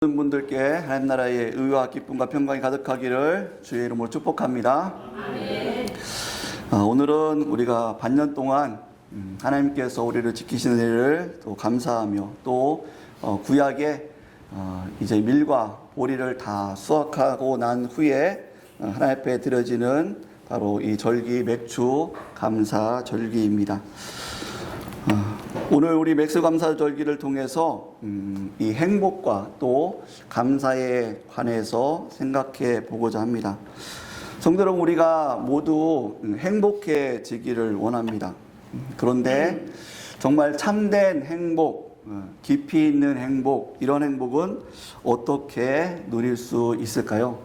모든 분들께 하나님 나라의 의와 기쁨과 평강이 가득하기를 주의 이름으로 축복합니다. 아멘. 오늘은 우리가 반년 동안 하나님께서 우리를 지키시는 일을 또 감사하며 또 구약의 이제 밀과 보리를 다 수확하고 난 후에 하나님 앞에 드려지는 바로 이 절기 맥주 감사 절기입니다. 오늘 우리 맥주 감사 절기를 통해서 이 행복과 또 감사에 관해서 생각해 보고자 합니다. 성도 여러분, 우리가 모두 행복해지기를 원합니다. 그런데 정말 참된 행복, 깊이 있는 행복, 이런 행복은 어떻게 누릴 수 있을까요?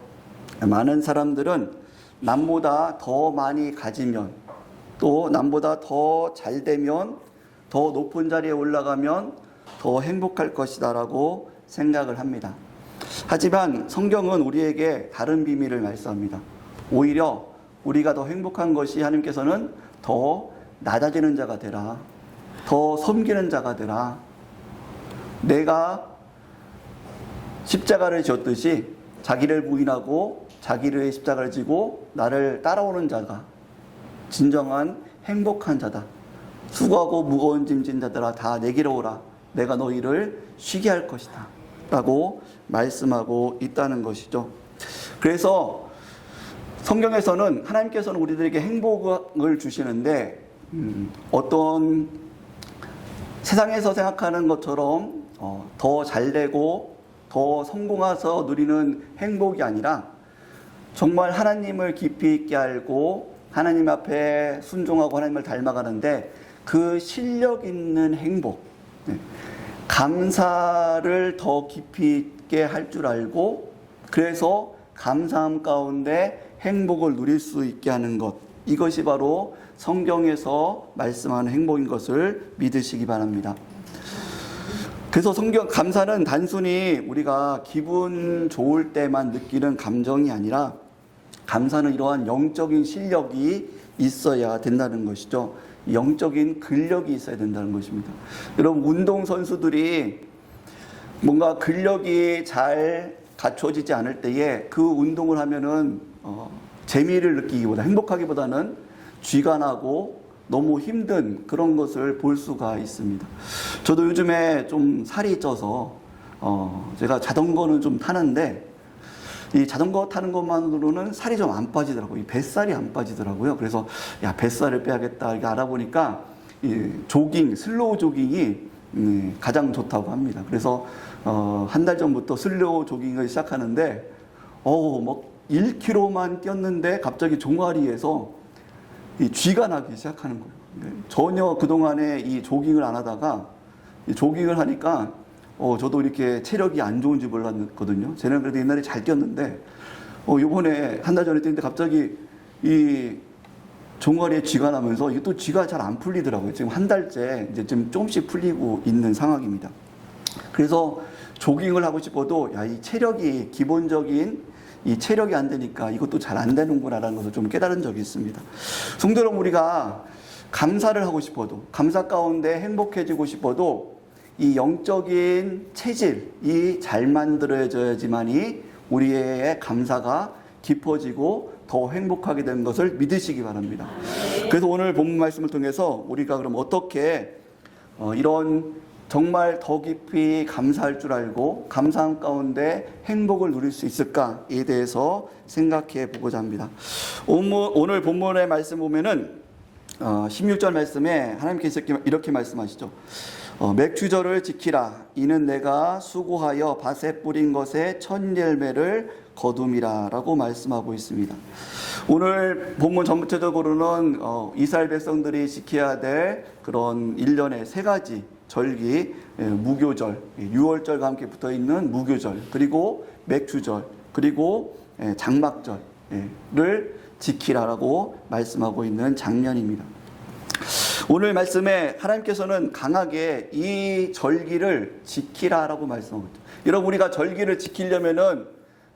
많은 사람들은 남보다 더 많이 가지면, 또 남보다 더 잘 되면, 더 높은 자리에 올라가면 더 행복할 것이다 라고 생각을 합니다. 하지만 성경은 우리에게 다른 비밀을 말씀합니다. 오히려 우리가 더 행복한 것이 하나님께서는 더 낮아지는 자가 되라, 더 섬기는 자가 되라. 내가 십자가를 지었듯이 자기를 부인하고 자기를 십자가를 지고 나를 따라오는 자가 진정한 행복한 자다. 수고하고 무거운 짐진 자들아 다 내게로 오라. 내가 너희를 쉬게 할 것이다 라고 말씀하고 있다는 것이죠. 그래서 성경에서는 하나님께서는 우리들에게 행복을 주시는데 어떤 세상에서 생각하는 것처럼 더 잘되고 더 성공해서 누리는 행복이 아니라 정말 하나님을 깊이 있게 알고 하나님 앞에 순종하고 하나님을 닮아가는데 그 실력 있는 행복, 감사를 더 깊이 있게 할 줄 알고 그래서 감사함 가운데 행복을 누릴 수 있게 하는 것, 이것이 바로 성경에서 말씀하는 행복인 것을 믿으시기 바랍니다. 그래서 감사는 단순히 우리가 기분 좋을 때만 느끼는 감정이 아니라 감사는 이러한 영적인 실력이 있어야 된다는 것이죠. 영적인 근력이 있어야 된다는 것입니다. 여러분, 운동선수들이 뭔가 근력이 잘 갖춰지지 않을 때에 그 운동을 하면은 재미를 느끼기보다, 행복하기보다는 쥐가 나고 너무 힘든 그런 것을 볼 수가 있습니다. 저도 요즘에 좀 살이 쪄서 제가 자전거는 좀 타는데 이 자전거 타는 것만으로는 살이 좀 안 빠지더라고요. 이 뱃살이 안 빠지더라고요. 그래서 뱃살을 빼야겠다 이렇게 알아보니까 이 조깅, 슬로우 조깅이 가장 좋다고 합니다. 그래서 한 달 전부터 슬로우 조깅을 시작하는데 막 1km만 뛰었는데 갑자기 종아리에서 이 쥐가 나기 시작하는 거예요. 전혀 그동안에 이 조깅을 안 하다가 이 조깅을 하니까 저도 이렇게 체력이 안 좋은지 몰랐거든요. 저는 그래도 옛날에 잘 뛰었는데, 요번에 한 달 전에 뛰는데 갑자기 이 종아리에 쥐가 나면서 이게 또 쥐가 잘 안 풀리더라고요. 지금 한 달째 이제 좀 조금씩 풀리고 있는 상황입니다. 그래서 조깅을 하고 싶어도, 이 체력이, 기본적인 이 체력이 안 되니까 이것도 잘 안 되는구나라는 것을 좀 깨달은 적이 있습니다. 성도 여러분, 우리가 감사를 하고 싶어도, 감사 가운데 행복해지고 싶어도 이 영적인 체질이 잘 만들어져야지만이 우리의 감사가 깊어지고 더 행복하게 되는 것을 믿으시기 바랍니다. 그래서 오늘 본문 말씀을 통해서 우리가 그럼 어떻게 이런 정말 더 깊이 감사할 줄 알고 감사함 가운데 행복을 누릴 수 있을까에 대해서 생각해 보고자 합니다. 오늘 본문의 말씀 보면은 16절 말씀에 하나님께서 이렇게 말씀하시죠. 맥주절을 지키라. 이는 내가 수고하여 밭에 뿌린 것의 첫 열매를 거둠이라 라고 말씀하고 있습니다. 오늘 본문 전체적으로는 이스라엘 백성들이 지켜야 될 그런 1년의 3가지 절기, 무교절, 유월절과 함께 붙어있는 무교절, 그리고 맥주절, 그리고 장막절을 지키라라고 말씀하고 있는 장면입니다. 오늘 말씀에 하나님께서는 강하게 이 절기를 지키라라고 말씀하고 있죠. 여러분, 우리가 절기를 지키려면은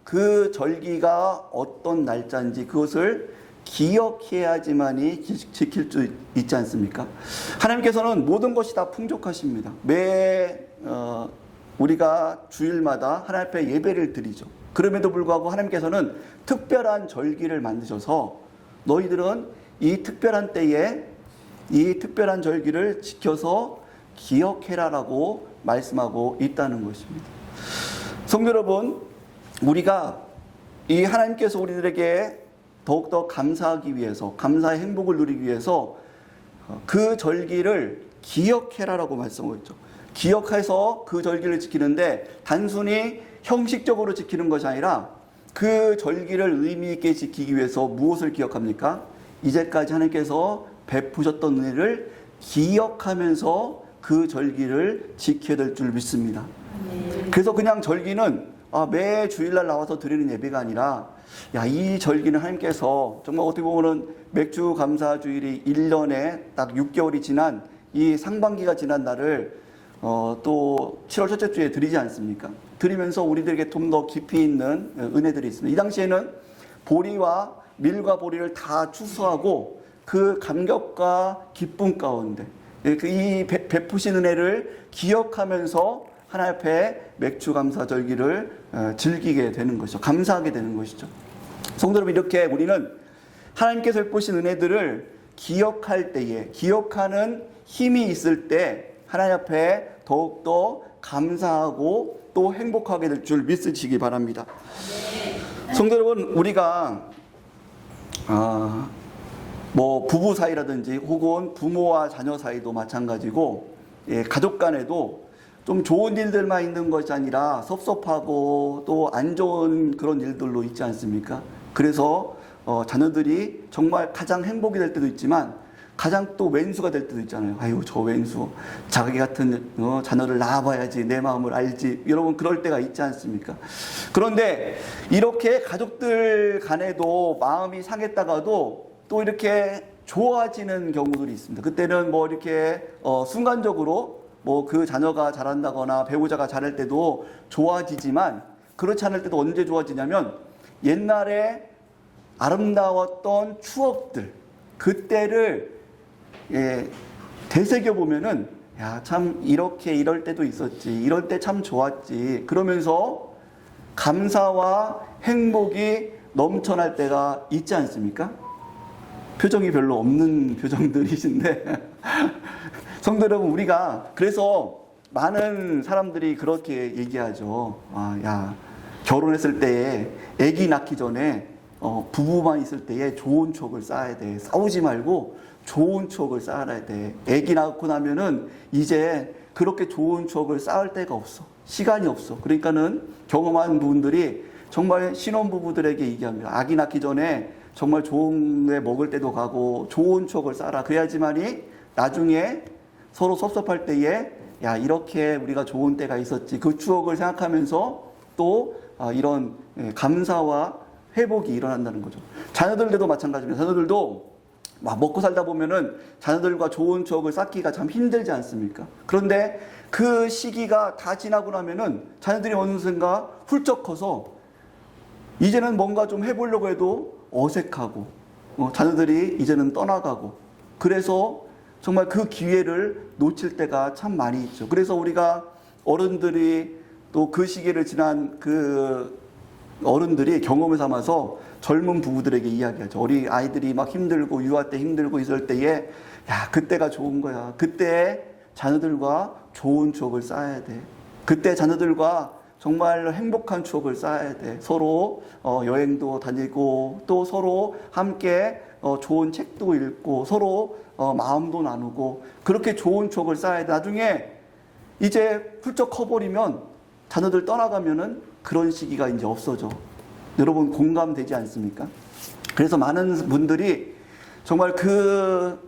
그 절기가 어떤 날짜인지 그것을 기억해야지만이 지킬 수 있지 않습니까? 하나님께서는 모든 것이 다 풍족하십니다. 우리가 주일마다 하나님 앞에 예배를 드리죠. 그럼에도 불구하고 하나님께서는 특별한 절기를 만드셔서 너희들은 이 특별한 때에 이 특별한 절기를 지켜서 기억해라라고 말씀하고 있다는 것입니다. 성도 여러분, 우리가 이 하나님께서 우리들에게 더욱더 감사하기 위해서, 감사의 행복을 누리기 위해서 그 절기를 기억해라라고 말씀하고 있죠. 기억해서 그 절기를 지키는데 단순히 형식적으로 지키는 것이 아니라 그 절기를 의미 있게 지키기 위해서 무엇을 기억합니까? 이제까지 하나님께서 베푸셨던 은혜를 기억하면서 그 절기를 지켜야 될 줄 믿습니다. 그래서 그냥 절기는 매 주일날 나와서 드리는 예배가 아니라 이 절기는 하나님께서 정말 어떻게 보면은 맥주 감사 주일이 1년에 딱 6개월이 지난 이 상반기가 지난 날을 또 7월 첫째 주에 드리지 않습니까? 드리면서 우리들에게 좀 더 깊이 있는 은혜들이 있습니다. 이 당시에는 보리와 밀과 보리를 다 추수하고 그 감격과 기쁨 가운데 이 베푸신 은혜를 기억하면서 하나님 앞에 맥주 감사 절기를 즐기게 되는 것이죠. 감사하게 되는 것이죠. 성도 여러분, 이렇게 우리는 하나님께서 베푸신 은혜들을 기억할 때에, 기억하는 힘이 있을 때 하나님 앞에 더욱더 감사하고 또 행복하게 될 줄 믿으시기 바랍니다. 성도 여러분, 우리가 뭐 부부 사이라든지 혹은 부모와 자녀 사이도 마찬가지고 가족 간에도 좀 좋은 일들만 있는 것이 아니라 섭섭하고 또 안 좋은 그런 일들로 있지 않습니까? 그래서 자녀들이 정말 가장 행복이 될 때도 있지만 가장 또 왼수가 될 때도 있잖아요. 아유, 저 왼수, 자기 같은 자녀를 낳아봐야지 내 마음을 알지. 여러분, 그럴 때가 있지 않습니까? 그런데 이렇게 가족들 간에도 마음이 상했다가도 또 이렇게 좋아지는 경우들이 있습니다. 그때는 뭐 이렇게 순간적으로 뭐 그 자녀가 잘한다거나 배우자가 잘할 때도 좋아지지만 그렇지 않을 때도 언제 좋아지냐면 옛날에 아름다웠던 추억들, 그때를 되새겨 보면은 참 이렇게 이럴 때도 있었지, 이럴 때 참 좋았지, 그러면서 감사와 행복이 넘쳐날 때가 있지 않습니까? 표정이 별로 없는 표정들이신데 성도 여러분, 우리가 그래서 많은 사람들이 그렇게 얘기하죠. 결혼했을 때에 아기 낳기 전에 부부만 있을 때에 좋은 추억을 쌓아야 돼. 싸우지 말고 좋은 추억을 쌓아야 돼. 아기 낳고 나면은 이제 그렇게 좋은 추억을 쌓을 데가 없어. 시간이 없어. 그러니까는 경험한 분들이 정말 신혼부부들에게 얘기합니다. 아기 낳기 전에 정말 좋은 데 먹을 때도 가고 좋은 추억을 쌓아라. 그래야지만이 나중에 서로 섭섭할 때에 이렇게 우리가 좋은 때가 있었지. 그 추억을 생각하면서 또 이런 감사와 회복이 일어난다는 거죠. 자녀들도 마찬가지입니다. 자녀들도 막 먹고 살다 보면은 자녀들과 좋은 추억을 쌓기가 참 힘들지 않습니까? 그런데 그 시기가 다 지나고 나면은 자녀들이 어느 순간 훌쩍 커서 이제는 뭔가 좀 해보려고 해도 어색하고 자녀들이 이제는 떠나가고 그래서 정말 그 기회를 놓칠 때가 참 많이 있죠. 그래서 우리가 어른들이 또 그 시기를 지난 그 어른들이 경험을 삼아서 젊은 부부들에게 이야기하죠. 우리 아이들이 막 힘들고 유아 때 힘들고 있을 때에 그때가 좋은 거야. 그때 자녀들과 좋은 추억을 쌓아야 돼. 그때 자녀들과 정말 행복한 추억을 쌓아야 돼. 서로 여행도 다니고 또 서로 함께 좋은 책도 읽고 서로 마음도 나누고 그렇게 좋은 추억을 쌓아야 돼. 나중에 이제 훌쩍 커버리면 자녀들 떠나가면은 그런 시기가 이제 없어져. 여러분 공감되지 않습니까? 그래서 많은 분들이 정말 그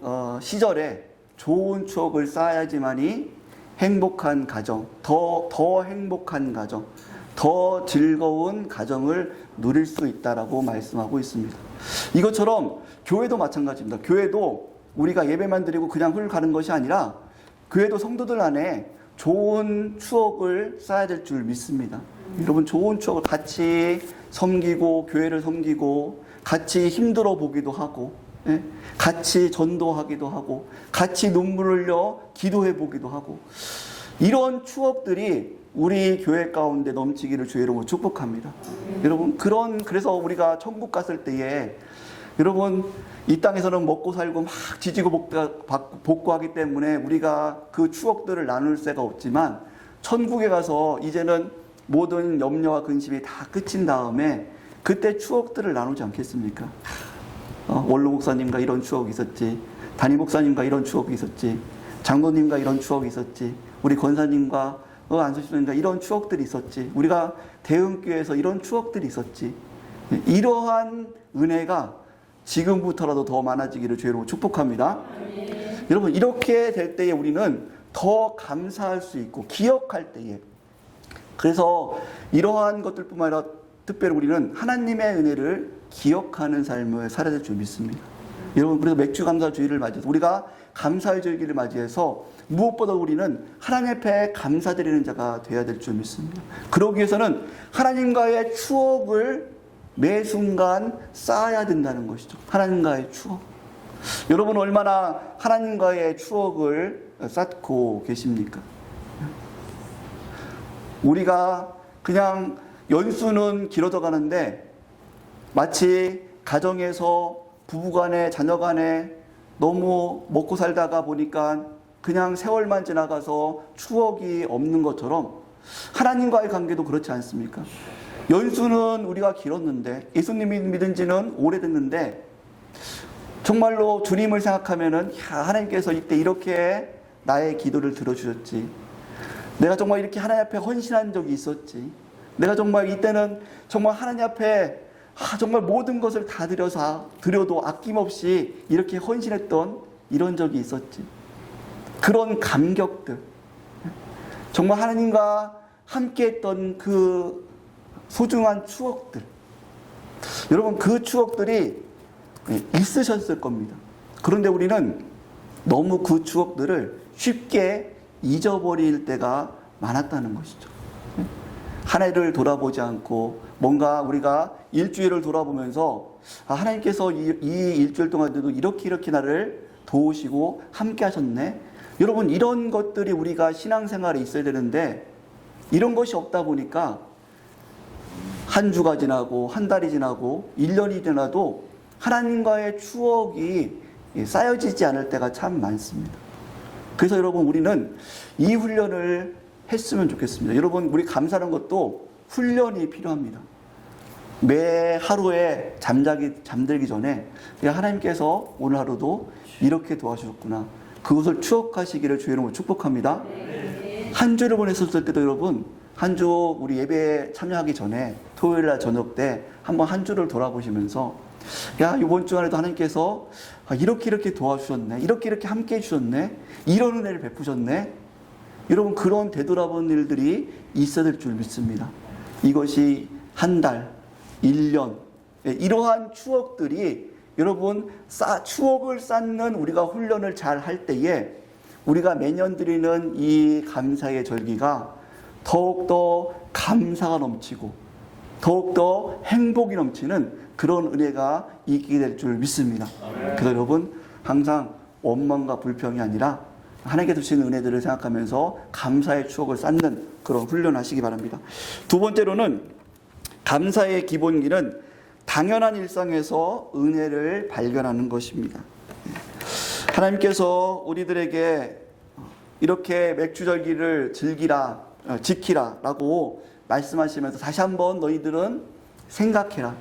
시절에 좋은 추억을 쌓아야지만이 행복한 가정, 더 행복한 가정, 더 즐거운 가정을 누릴 수 있다라고 말씀하고 있습니다. 이것처럼 교회도 마찬가지입니다. 교회도 우리가 예배만 드리고 그냥 흘러가는 것이 아니라 교회도 성도들 안에 좋은 추억을 쌓아야 될 줄 믿습니다. 여러분, 좋은 추억을 같이 섬기고 교회를 섬기고 같이 힘들어 보기도 하고 같이 전도하기도 하고 같이 눈물을 흘려 기도해 보기도 하고 이런 추억들이 우리 교회 가운데 넘치기를 주의 이름으로 축복합니다. 여러분, 그래서 우리가 천국 갔을 때에 여러분, 이 땅에서는 먹고 살고 막 지지고 볶고 하기 때문에 우리가 그 추억들을 나눌 새가 없지만 천국에 가서 이제는 모든 염려와 근심이 다 끝인 다음에 그때 추억들을 나누지 않겠습니까? 원로 목사님과 이런 추억이 있었지, 담임 목사님과 이런 추억이 있었지, 장로님과 이런 추억이 있었지, 우리 권사님과 안수신님과 이런 추억들이 있었지, 우리가 대흥교회에서 이런 추억들이 있었지. 이러한 은혜가 지금부터라도 더 많아지기를 주로 축복합니다. 여러분, 이렇게 될 때에 우리는 더 감사할 수 있고 기억할 때에, 그래서 이러한 것들뿐만 아니라 특별히 우리는 하나님의 은혜를 기억하는 삶을 살아야 될 줄 믿습니다. 여러분, 그래서 맥주 감사 주일을 맞이해서 우리가 감사의 절기를 맞이해서 무엇보다 우리는 하나님 앞에 감사드리는 자가 되어야 될 줄 믿습니다. 그러기 위해서는 하나님과의 추억을 매 순간 쌓아야 된다는 것이죠. 하나님과의 추억. 여러분, 얼마나 하나님과의 추억을 쌓고 계십니까? 우리가 그냥 연수는 길어져 가는데 마치 가정에서 부부간에 자녀간에 너무 먹고 살다가 보니까 그냥 세월만 지나가서 추억이 없는 것처럼 하나님과의 관계도 그렇지 않습니까? 연수는 우리가 길었는데, 예수님이 믿은 지는 오래됐는데 정말로 주님을 생각하면은, 하나님께서 이때 이렇게 나의 기도를 들어주셨지, 내가 정말 이렇게 하나님 앞에 헌신한 적이 있었지, 내가 정말 이때는 정말 하나님 앞에 정말 모든 것을 다 드려도 아낌없이 이렇게 헌신했던 이런 적이 있었지. 그런 감격들, 정말 하나님과 함께했던 그 소중한 추억들, 여러분, 그 추억들이 있으셨을 겁니다. 그런데 우리는 너무 그 추억들을 쉽게 잊어버릴 때가 많았다는 것이죠. 한 해를 돌아보지 않고 뭔가 우리가 일주일을 돌아보면서 하나님께서 이 일주일 동안에도 이렇게 나를 도우시고 함께 하셨네. 여러분, 이런 것들이 우리가 신앙생활에 있어야 되는데 이런 것이 없다 보니까 한 주가 지나고 한 달이 지나고 1년이 지나도 하나님과의 추억이 쌓여지지 않을 때가 참 많습니다. 그래서 여러분, 우리는 이 훈련을 했으면 좋겠습니다. 여러분, 우리 감사하는 것도 훈련이 필요합니다. 매 하루에 잠들기 전에 하나님께서 오늘 하루도 이렇게 도와주셨구나, 그것을 추억하시기를 주의 이름으로 축복합니다. 한 주를 보냈을 때도 여러분, 한 주 우리 예배에 참여하기 전에 토요일날 저녁 때 한번 한 주를 돌아보시면서, 이번 주간에도 하나님께서 이렇게 도와주셨네, 이렇게 함께 해주셨네, 이런 은혜를 베푸셨네. 여러분, 그런 되돌아보는 일들이 있어야 될 줄 믿습니다. 이것이 한 달, 1년, 이러한 추억들이 여러분, 추억을 쌓는 우리가 훈련을 잘 할 때에 우리가 매년 드리는 이 감사의 절기가 더욱더 감사가 넘치고 더욱더 행복이 넘치는 그런 은혜가 있게 될 줄 믿습니다. 그래서 여러분, 항상 원망과 불평이 아니라 하나님께서 주시는 은혜들을 생각하면서 감사의 추억을 쌓는 그런 훈련하시기 바랍니다. 두 번째로는, 감사의 기본기는 당연한 일상에서 은혜를 발견하는 것입니다. 하나님께서 우리들에게 이렇게 맥주절기를 지키라 라고 말씀하시면서 다시 한번 너희들은 생각해라,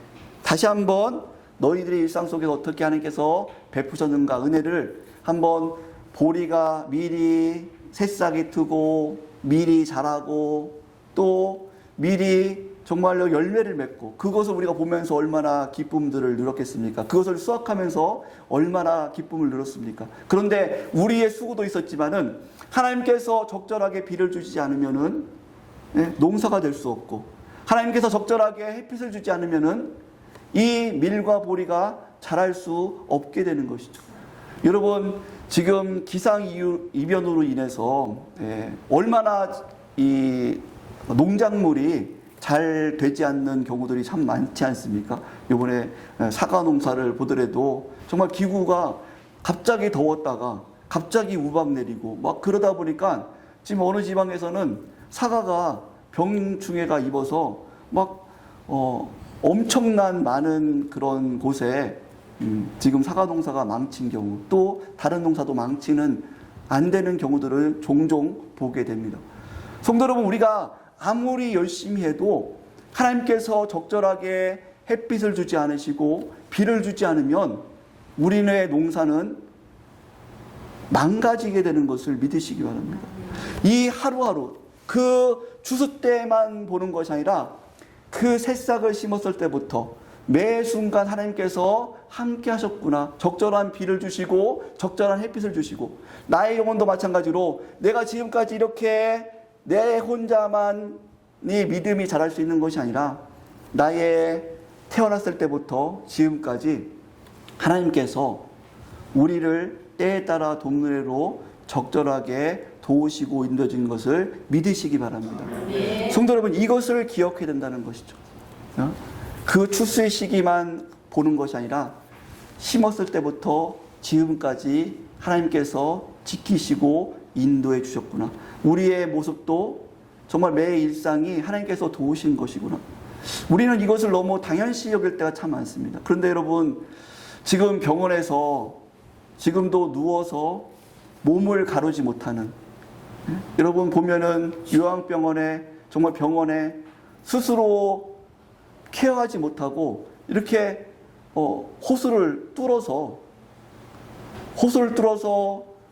다시 한번 너희들의 일상 속에서 어떻게 하나님께서 베푸셨는가, 은혜를 한번 보리가 미리 새싹이 트고 미리 자라고 또 미리 정말로 열매를 맺고 그것을 우리가 보면서 얼마나 기쁨들을 누렸겠습니까? 그것을 수확하면서 얼마나 기쁨을 누렸습니까? 그런데 우리의 수고도 있었지만은 하나님께서 적절하게 비를 주지 않으면은 농사가 될 수 없고, 하나님께서 적절하게 햇빛을 주지 않으면은 이 밀과 보리가 자랄 수 없게 되는 것이죠. 여러분, 지금 기상이변으로 인해서 얼마나 이 농작물이 잘 되지 않는 경우들이 참 많지 않습니까? 이번에 사과 농사를 보더라도 정말 기후가 갑자기 더웠다가 갑자기 우박 내리고 막 그러다 보니까 지금 어느 지방에서는 사과가 병충해가 입어서 막 엄청난 많은 그런 곳에 지금 사과 농사가 망친 경우, 또 다른 농사도 망치는 안 되는 경우들을 종종 보게 됩니다. 성도 여러분, 우리가 아무리 열심히 해도 하나님께서 적절하게 햇빛을 주지 않으시고 비를 주지 않으면 우리의 농사는 망가지게 되는 것을 믿으시기 바랍니다. 이 하루하루 그 추수 때만 보는 것이 아니라 그 새싹을 심었을 때부터 매 순간 하나님께서 함께 하셨구나. 적절한 비를 주시고 적절한 햇빛을 주시고, 나의 영혼도 마찬가지로 내가 지금까지 이렇게 내 혼자만이 믿음이 자랄 수 있는 것이 아니라 나의 태어났을 때부터 지금까지 하나님께서 우리를 때에 따라 돕는 적절하게 도우시고 인도해 주는 것을 믿으시기 바랍니다. 성도 여러분, 이것을 기억해야 된다는 것이죠. 그 추수의 시기만 보는 것이 아니라 심었을 때부터 지금까지 하나님께서 지키시고 인도해 주셨구나. 우리의 모습도 정말 매 일상이 하나님께서 도우신 것이구나. 우리는 이것을 너무 당연시 여길 때가 참 많습니다. 그런데 여러분, 지금 병원에서 지금도 누워서 몸을 가누지 못하는, 여러분 보면은 요양병원에, 정말 병원에 스스로 케어하지 못하고 이렇게 호수를 뚫어서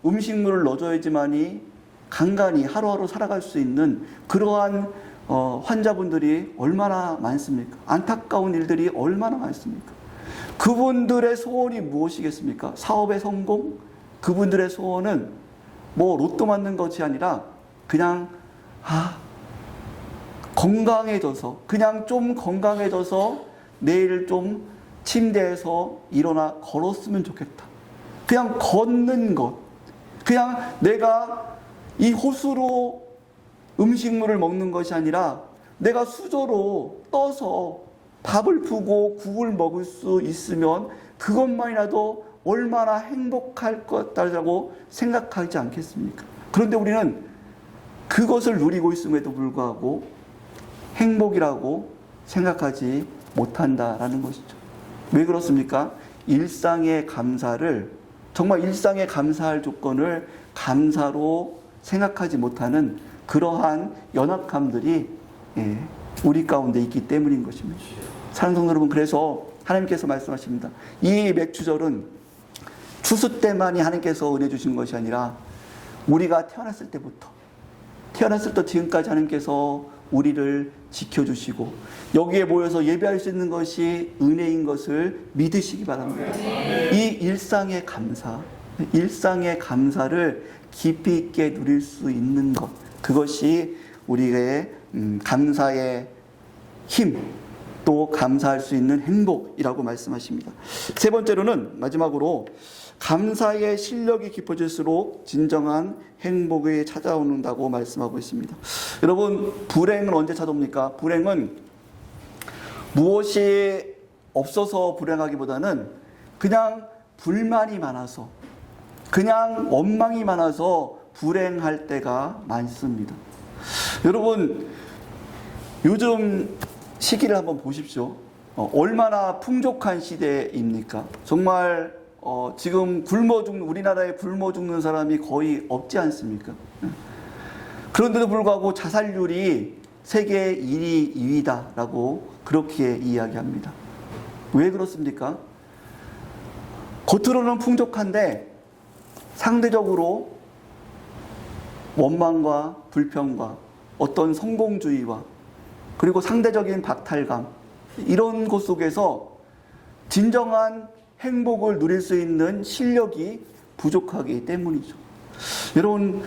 음식물을 넣어줘야지만이 간간히 하루하루 살아갈 수 있는 그러한 환자분들이 얼마나 많습니까? 안타까운 일들이 얼마나 많습니까? 그분들의 소원이 무엇이겠습니까? 사업의 성공? 그분들의 소원은 뭐 로또 맞는 것이 아니라 그냥 건강해져서, 그냥 좀 건강해져서 내일 좀 침대에서 일어나 걸었으면 좋겠다. 그냥 걷는 것, 그냥 내가 이 호수로 음식물을 먹는 것이 아니라 내가 수저로 떠서 밥을 푸고 국을 먹을 수 있으면 그것만이라도 얼마나 행복할 것이라고 생각하지 않겠습니까? 그런데 우리는 그것을 누리고 있음에도 불구하고 행복이라고 생각하지 못한다라는 것이죠. 왜 그렇습니까? 일상의 감사를, 정말 일상에 감사할 조건을 감사로 생각하지 못하는 그러한 연약함들이 우리 가운데 있기 때문인 것입니다. 사랑하는 성도 여러분, 그래서 하나님께서 말씀하십니다. 이 맥주절은 추수 때만이 하나님께서 은혜 주신 것이 아니라 우리가 태어났을 때부터 지금까지 하나님께서 우리를 지켜주시고 여기에 모여서 예배할 수 있는 것이 은혜인 것을 믿으시기 바랍니다. 이 일상의 감사를 깊이 있게 누릴 수 있는 것, 그것이 우리의 감사의 힘, 또 감사할 수 있는 행복이라고 말씀하십니다. 세 번째로는, 마지막으로 감사의 실력이 깊어질수록 진정한 행복이 찾아오는다고 말씀하고 있습니다. 여러분, 불행은 언제 찾아옵니까? 불행은 무엇이 없어서 불행하기보다는 그냥 불만이 많아서, 그냥 원망이 많아서 불행할 때가 많습니다. 여러분, 요즘 시기를 한번 보십시오. 얼마나 풍족한 시대입니까? 정말 지금 우리나라에 굶어 죽는 사람이 거의 없지 않습니까? 그런데도 불구하고 자살률이 세계 1위, 2위다라고 그렇게 이야기합니다. 왜 그렇습니까? 겉으로는 풍족한데 상대적으로 원망과 불평과 어떤 성공주의와 그리고 상대적인 박탈감, 이런 것 속에서 진정한 행복을 누릴 수 있는 실력이 부족하기 때문이죠. 여러분,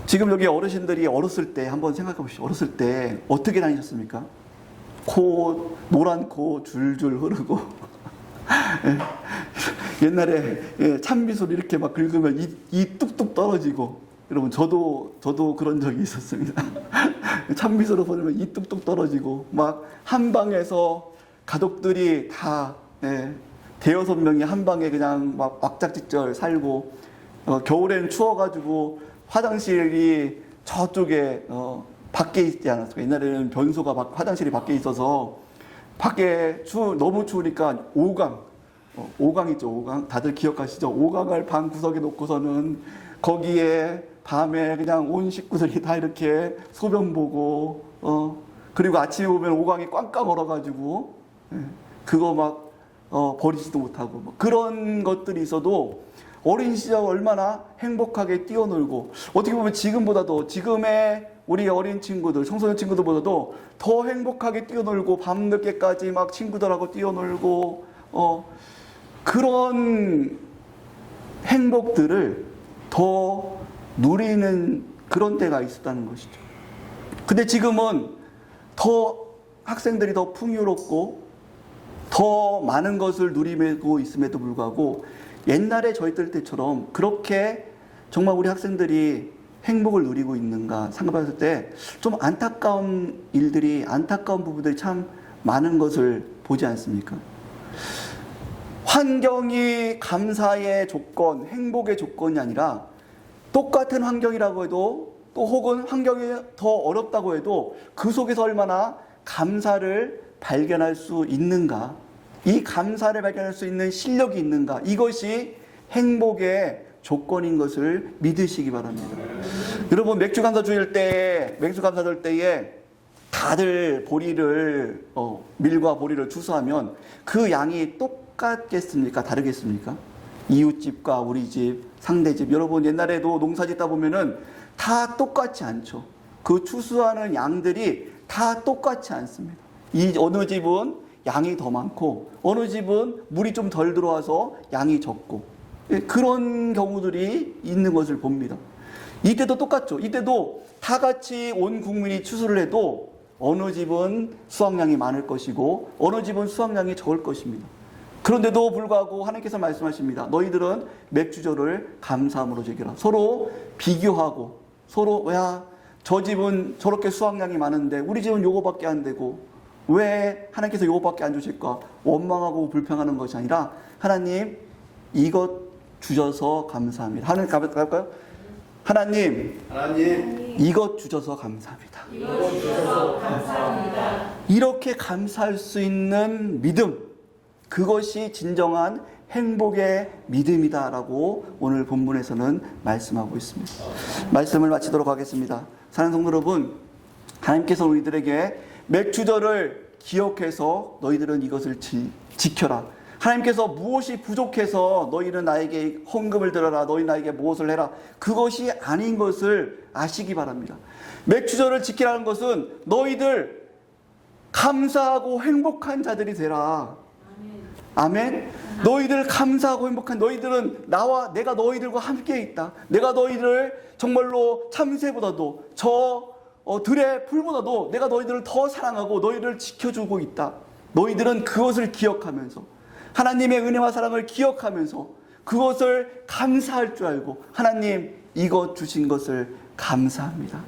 지금 여기 어르신들이 어렸을 때 한번 생각해 보십시오. 어렸을 때 어떻게 다니셨습니까? 노란 코 줄줄 흐르고 옛날에 찬미소를 이렇게 막 긁으면 이 뚝뚝 떨어지고, 여러분 저도 그런 적이 있었습니다. 찬미소로 보내면 이 뚝뚝 떨어지고, 막 한 방에서 가족들이 다 대여섯 명이 한 방에 그냥 막 왁작지껄 살고, 겨울엔 추워가지고 화장실이 저쪽에 밖에 있지 않았을까? 옛날에는 변소가 화장실이 밖에 있어서 밖에 너무 추우니까 오강 있죠, 오강. 다들 기억하시죠? 오강을 방 구석에 놓고서는 거기에 밤에 그냥 온 식구들이 다 이렇게 소변 보고, 그리고 아침에 보면 오강이 꽝꽝 얼어가지고, 그거 막, 버리지도 못하고, 뭐 그런 것들이 있어도 어린 시절 얼마나 행복하게 뛰어놀고, 어떻게 보면 지금의 우리 어린 친구들, 청소년 친구들보다도 더 행복하게 뛰어놀고, 밤늦게까지 막 친구들하고 뛰어놀고, 그런 행복들을 더 누리는 그런 때가 있었다는 것이죠. 근데 지금은 학생들이 더 풍요롭고 더 많은 것을 누리고 있음에도 불구하고 옛날에 저희들 때처럼 그렇게 정말 우리 학생들이 행복을 누리고 있는가 생각했을 때 좀 안타까운 부분들이 참 많은 것을 보지 않습니까? 환경이 감사의 조건, 행복의 조건이 아니라 똑같은 환경이라고 해도 또 혹은 환경이 더 어렵다고 해도 그 속에서 얼마나 감사를 발견할 수 있는가, 이 감사를 발견할 수 있는 실력이 있는가, 이것이 행복의 조건인 것을 믿으시기 바랍니다. 여러분, 맥주 감사 줄 때에 다들 밀과 보리를 추수하면 그 양이 똑같겠습니까? 다르겠습니까? 이웃집과 우리 집, 상대집. 여러분, 옛날에도 농사 짓다 보면은 다 똑같지 않죠. 그 추수하는 양들이 다 똑같지 않습니다. 어느 집은 양이 더 많고, 어느 집은 물이 좀 덜 들어와서 양이 적고, 그런 경우들이 있는 것을 봅니다. 이때도 똑같죠. 이때도 다 같이 온 국민이 추수를 해도 어느 집은 수확량이 많을 것이고, 어느 집은 수확량이 적을 것입니다. 그런데도 불구하고 하나님께서 말씀하십니다. 너희들은 맥주절을 감사함으로 즐기라. 서로 비교하고 저 집은 저렇게 수확량이 많은데 우리 집은 요거밖에 안 되고 왜 하나님께서 요거밖에 안 주실까? 원망하고 불평하는 것이 아니라 하나님 이것 주셔서 감사합니다. 하나님 가볼까요? 하나님 이것 주셔서 감사합니다. 이렇게 감사할 수 있는 믿음, 그것이 진정한 행복의 믿음이다라고 오늘 본문에서는 말씀하고 있습니다. 말씀을 마치도록 하겠습니다. 사랑하는 성도 여러분, 하나님께서 우리들에게 맥주절을 기억해서 너희들은 이것을 지켜라. 하나님께서 무엇이 부족해서 너희는 나에게 헌금을 들어라, 너희 나에게 무엇을 해라, 그것이 아닌 것을 아시기 바랍니다. 맥주절을 지키라는 것은 너희들 감사하고 행복한 자들이 되라. 아멘. 너희들 감사하고 행복한, 너희들은 내가 너희들과 함께 있다. 내가 너희들을 정말로 참새보다도 들의 풀보다도 내가 너희들을 더 사랑하고 너희들을 지켜주고 있다. 너희들은 그것을 기억하면서 하나님의 은혜와 사랑을 기억하면서 그것을 감사할 줄 알고 하나님 이것 주신 것을 감사합니다.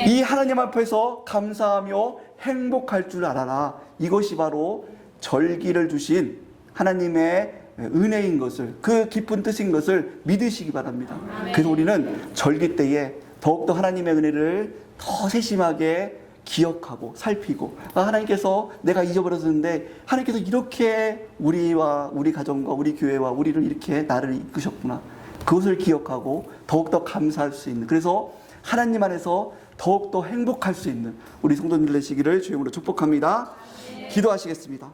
이 하나님 앞에서 감사하며 행복할 줄 알아라. 이것이 바로 절기를 주신 하나님의 은혜인 것을, 그 깊은 뜻인 것을 믿으시기 바랍니다. 그래서 우리는 절기 때에 더욱더 하나님의 은혜를 더 세심하게 기억하고 살피고, 하나님께서 내가 잊어버렸는데 하나님께서 이렇게 우리와 우리 가정과 우리 교회와 우리를 이렇게 나를 이끄셨구나, 그것을 기억하고 더욱더 감사할 수 있는, 그래서 하나님 안에서 더욱더 행복할 수 있는 우리 성도님들 되시기를 주님으로 축복합니다. 기도하시겠습니다.